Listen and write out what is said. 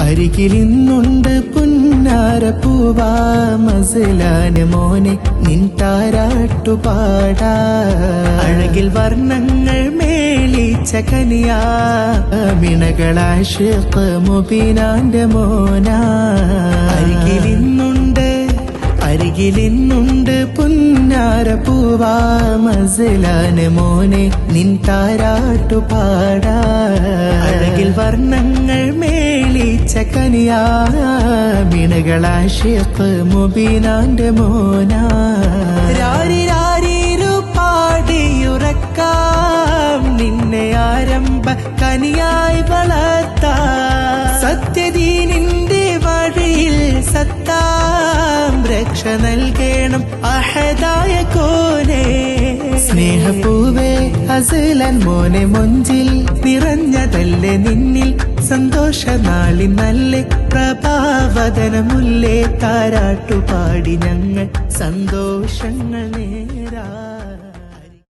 അരികിലിന്നുണ്ട് പുന്നാരപ്പൂവാ മസലാന് മോനെ നിൻ താരാട്ടുപാടാ അഴകിൽ വർണ്ണങ്ങൾ മേളിച്ച കനിയാ മിണകളാശിഖ് മുബീനാന്റെ മോനാ അരികിലിന്നുണ്ട് പുന്നാരപ്പൂവാ മസലാന് മോനെ നിൻ താരാട്ടുപാടാ അഴകിൽ വർണ്ണങ്ങൾ മേളിച്ച കനിയാ മിണകളാശിഖ് മുബീനാന്റെ മോനാ രാരിരാരീരു പാടിയുറക്കാം നിന്നെ ആരംഭ കനിയായി വളർത്താം സത്യദീനിന്റെ വഴിയിൽ സത്താം രക്ഷ നൽകണം അഹദായ കോനെ സ്നേഹപ്പൂവേ അസലൻ മോനെ മൊഞ്ചിൽ നിറഞ്ഞതല്ലേ നിന്നിൽ സന്തോഷനാളി നല്ല പ്രഭാവദനമുല്ലേ താരാട്ടുപാടി ഞങ്ങൾ സന്തോഷങ്ങൾ നേരാ.